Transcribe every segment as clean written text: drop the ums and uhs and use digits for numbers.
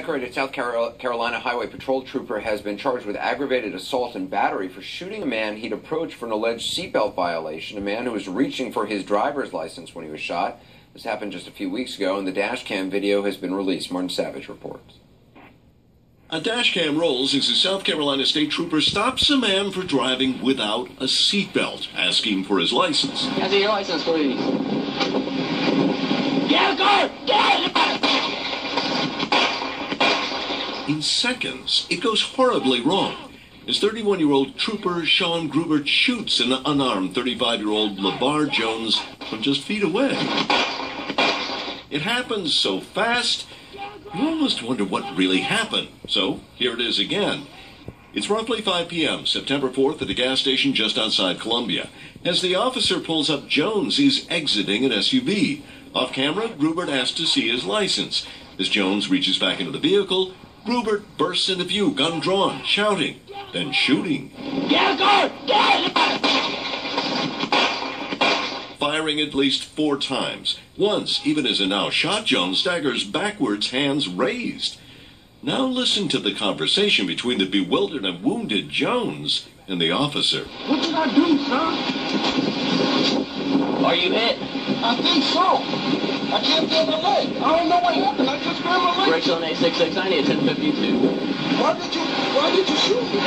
decorated South Carolina Highway Patrol trooper has been charged with aggravated assault and battery for shooting a man he'd approached for an alleged seatbelt violation, a man who was reaching for his driver's license when he was shot. This happened just a few weeks ago, and the dash cam video has been released. Martin Savage reports. A dash cam rolls as a South Carolina state trooper stops a man for driving without a seatbelt, asking for his license. Can I see your license, please? Get out of the car! Get out of the car! In seconds, it goes horribly wrong. As 31-year-old trooper Sean Grubert shoots an unarmed 35-year-old LeVar Jones from just feet away. It happens so fast, you almost wonder what really happened. So, here it is again. It's roughly 5 p.m., September 4th, at a gas station just outside Columbia. As the officer pulls up, Jones is exiting an SUV. Off camera, Grubert asks to see his license. As Jones reaches back into the vehicle, Grubert bursts into view, gun drawn, shouting, then shooting. Get out of the car! Get out of the car! Firing at least 4 times. Once, even as a now shot, Jones staggers backwards, hands raised. Now listen to the conversation between the bewildered and wounded Jones and the officer. What did I do, sir? Are you hit? I think so. I can't feel my leg. I don't know what happened. I just grabbed my leg. Brakes on 866, I need 1052. Why did you shoot me?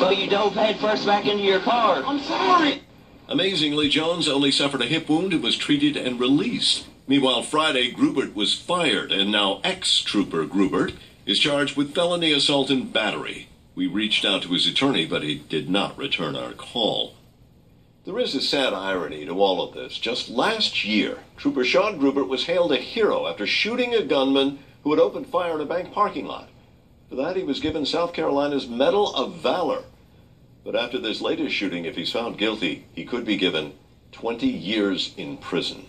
Well, you dove head first back into your car. I'm sorry. Amazingly, Jones only suffered a hip wound and was treated and released. Meanwhile, Friday, Grubert was fired, and now ex-trooper Grubert is charged with felony assault and battery. We reached out to his attorney, but he did not return our call. There is a sad irony to all of this. Just last year, Trooper Sean Grubert was hailed a hero after shooting a gunman who had opened fire in a bank parking lot. For that, he was given South Carolina's Medal of Valor. But after this latest shooting, if he's found guilty, he could be given 20 years in prison.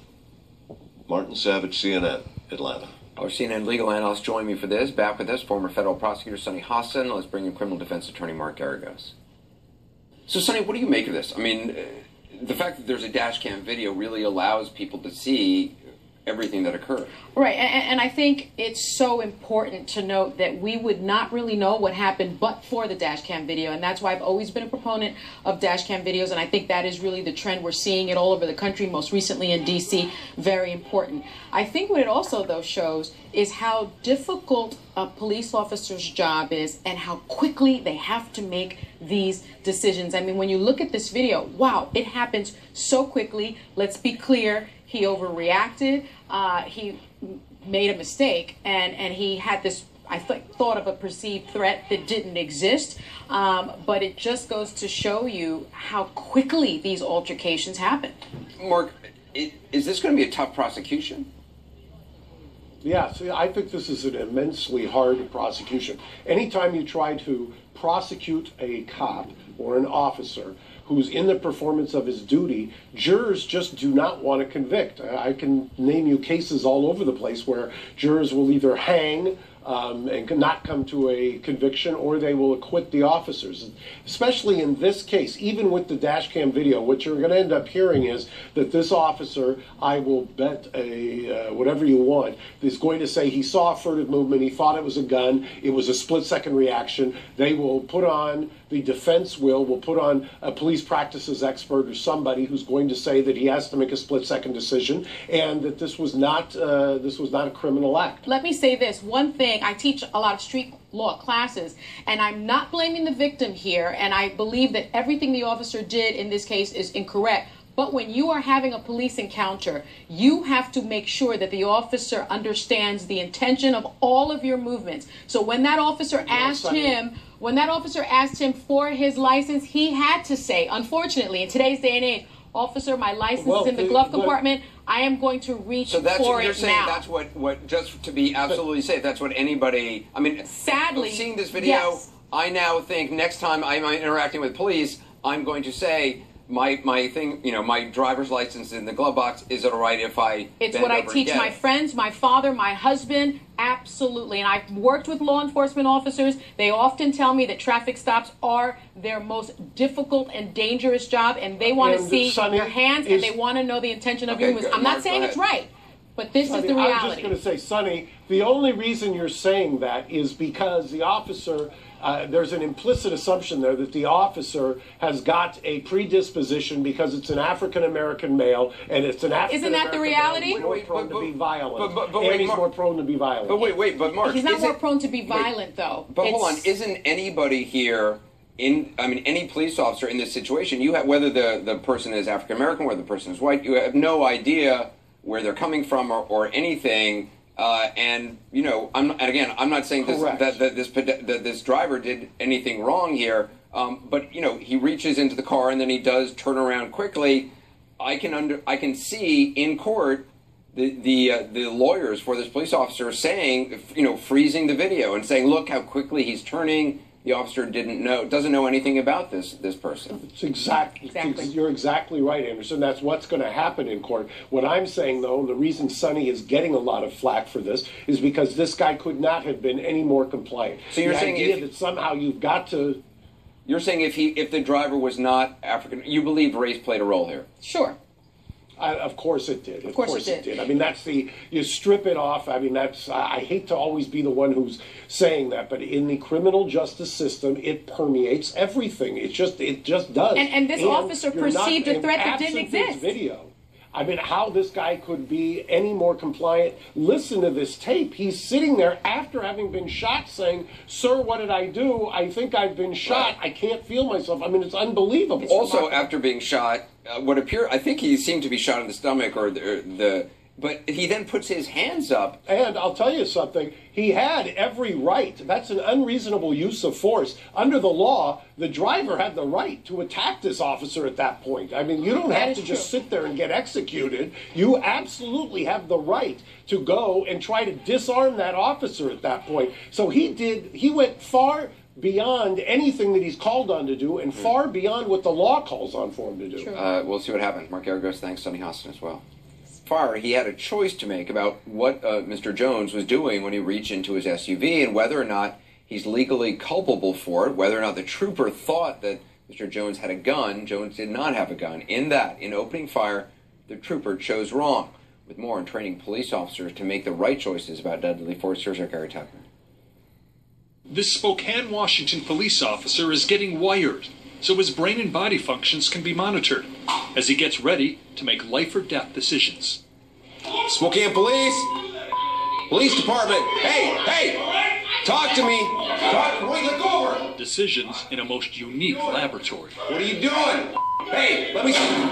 Martin Savage, CNN, Atlanta. Our CNN legal analyst joined me for this. Back with us, former federal prosecutor Sunny Hassan. Let's bring in criminal defense attorney Mark Garagos. So, Sunny, what do you make of this? I mean, the fact that there's a dash cam video really allows people to see everything that occurred. Right, and I think it's so important to note that we would not really know what happened but for the dash cam video, and that's why I've always been a proponent of dash cam videos, and I think that is really the trend. We're seeing it all over the country, most recently in D.C., very important. I think what it also, though, shows is how difficult a police officer's job is and how quickly they have to make these decisions. I mean, when you look at this video, wow, it happens so quickly. Let's be clear. He overreacted, he made a mistake, and he had this, I thought of a perceived threat that didn't exist, but it just goes to show you how quickly these altercations happen. Mark, is this going to be a tough prosecution? Yeah, see, I think this is an immensely hard prosecution. Anytime you try to prosecute a cop or an officer who's in the performance of his duty, jurors just do not want to convict. I can name you cases all over the place where jurors will either hang and not come to a conviction, or they will acquit the officers. Especially in this case, even with the dash cam video, what you're going to end up hearing is that this officer, I will bet whatever you want, is going to say he saw a furtive movement, he thought it was a gun, it was a split-second reaction. They will put on, the defense will put on a police practices expert or somebody who's going to say that he has to make a split-second decision and that this was not a criminal act. Let me say this one thing. I teach a lot of street law classes, and I'm not blaming the victim here, and I believe that everything the officer did in this case is incorrect. But when you are having a police encounter, you have to make sure that the officer understands the intention of all of your movements. So when that officer asked him for his license, he had to say, unfortunately, in today's day and age, officer, my license is in the glove compartment. I am going to reach for it now. So you're saying that's what, just to be absolutely safe, that's what anybody, I mean, sadly, seeing this video, yes. I now think next time I'm interacting with police, I'm going to say, my thing, you know, my driver's license in the glove box. Is it all right if I It's what I teach my friends, my father, my husband. Absolutely. And I've worked with law enforcement officers. They often tell me that traffic stops are their most difficult and dangerous job, and they want to see your hands and they want to know the intention of your movements. I'm not saying it's right, but this is the reality. I was just going to say, Sonny, The only reason you're saying that is because the officer, there's an implicit assumption there that the officer has got a predisposition because it's an African-American male and it's an African-American Isn't that the reality? male more prone to be violent. But and he's more prone to be violent. But Mark, he's not more prone to be violent, though. But hold on, isn't anybody here any police officer in this situation, you have, whether the person is African American, whether the person is white, you have no idea where they're coming from or anything. And you know, I'm not saying that this driver did anything wrong here. But you know, he reaches into the car and then he does turn around quickly. I can see in court the lawyers for this police officer saying, you know, freezing the video and saying, look how quickly he's turning. The officer doesn't know anything about this person. It's exactly. You're exactly right, Anderson. That's what's going to happen in court. What I'm saying, though, and the reason Sonny is getting a lot of flack for this is because this guy could not have been any more compliant. So you're saying that somehow you've got to. You're saying if the driver was not African, you believe race played a role here? Sure. Of course it did. Of course it did. I mean, you strip it off. I mean, I hate to always be the one who's saying that, but in the criminal justice system, it permeates everything. It just does. And this officer perceived a threat that didn't exist. Video. I mean, how this guy could be any more compliant. Listen to this tape. He's sitting there after having been shot saying, sir, what did I do? I think I've been shot. I can't feel myself. I mean, it's unbelievable. It's also, after being shot, I think he seemed to be shot in the stomach but he then puts his hands up. And I'll tell you something, he had every right. That's an unreasonable use of force. Under the law, the driver had the right to attack this officer at that point. I mean, you don't have to just sit there and get executed. You absolutely have the right to go and try to disarm that officer at that point. So he went far beyond anything that he's called on to do and far beyond what the law calls on for him to do. We'll see what happens. Mark Aragos, thanks. Sonny Hostin as well. He had a choice to make about what Mr. Jones was doing when he reached into his SUV and whether or not he's legally culpable for it, whether or not the trooper thought that Mr. Jones had a gun. Jones did not have a gun. In opening fire, the trooper chose wrong. With more on training police officers to make the right choices about deadly force, here's our Gary Tucker. This Spokane, Washington police officer is getting wired so his brain and body functions can be monitored as he gets ready to make life or death decisions. Spokane Police Department, hey, talk to me. Wait, let go over. Decisions in a most unique laboratory. What are you doing? Hey, let me see.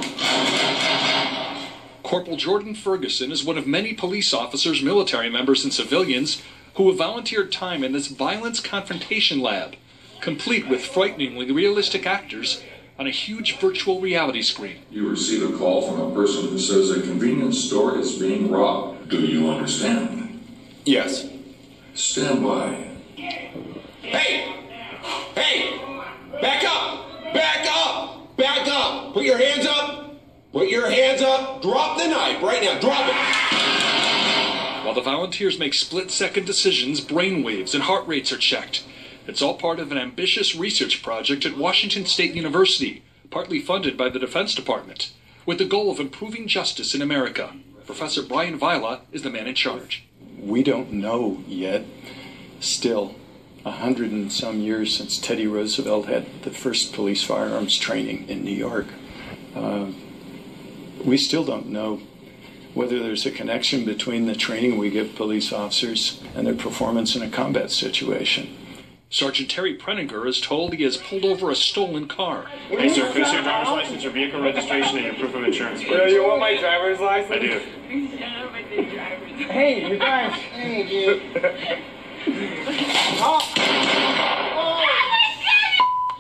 Corporal Jordan Ferguson is one of many police officers, military members, and civilians who have volunteered time in this violence confrontation lab, complete with frighteningly realistic actors on a huge virtual reality screen. You receive a call from a person who says a convenience store is being robbed. Do you understand? Yes. Stand by. Hey! Back up! Put your hands up! Drop the knife right now, drop it! While the volunteers make split-second decisions, brainwaves and heart rates are checked. It's all part of an ambitious research project at Washington State University, partly funded by the Defense Department, with the goal of improving justice in America. Professor Brian Vila is the man in charge. We don't know yet, still, 100 and some years since Teddy Roosevelt had the first police firearms training in New York. We still don't know whether there's a connection between the training we give police officers and their performance in a combat situation. Sergeant Terry Preninger is told he has pulled over a stolen car. Hey, sir, can I see your driver's license, your vehicle registration, and your proof of insurance, please? You want my driver's license? I do. Hey, you guys. Hey, dude.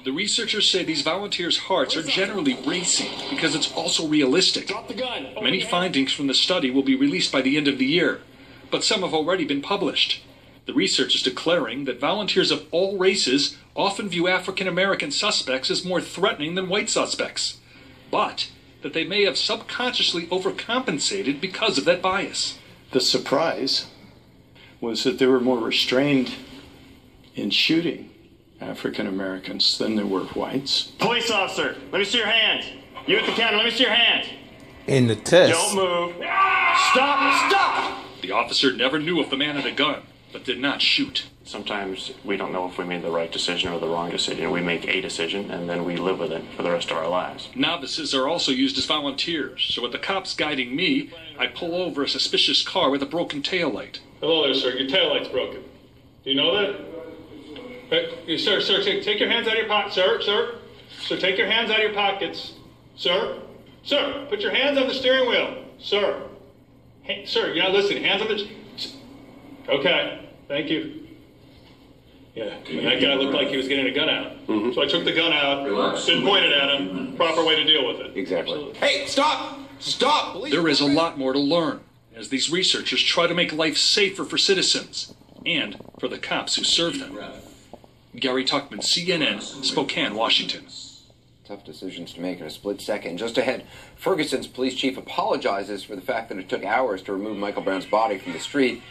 The researchers say these volunteers' hearts are generally racing because it's also realistic. Drop the gun. Many findings from the study will be released by the end of the year, but some have already been published. The research is declaring that volunteers of all races often view African American suspects as more threatening than white suspects, but that they may have subconsciously overcompensated because of that bias. The surprise was that they were more restrained in shooting African Americans than there were whites. Police officer, let me see your hand. You at the counter, let me see your hand. In the test, Don't move. Stop! The officer never knew if the man had a gun, but did not shoot. Sometimes we don't know if we made the right decision or the wrong decision. We make a decision and then we live with it for the rest of our lives. Novices are also used as volunteers, so with the cops guiding me, I pull over a suspicious car with a broken taillight. Hello there, sir. Your taillight's broken. Do you know that? Hey, sir, take your hands out of your pockets. Sir, take your hands out of your pockets. Sir, put your hands on the steering wheel. Sir, sir, you're not listening. Hands on the... Okay, thank you. Yeah, and that guy looked like he was getting a gun out. So I took the gun out, didn't point it at him. Proper way to deal with it. Exactly. Absolutely. Hey, stop! Stop! Police. There is a lot more to learn as these researchers try to make life safer for citizens and for the cops who serve them. Gary Tuckman, CNN, Spokane, Washington. Tough decisions to make in a split second. Just ahead, Ferguson's police chief apologizes for the fact that it took hours to remove Michael Brown's body from the street.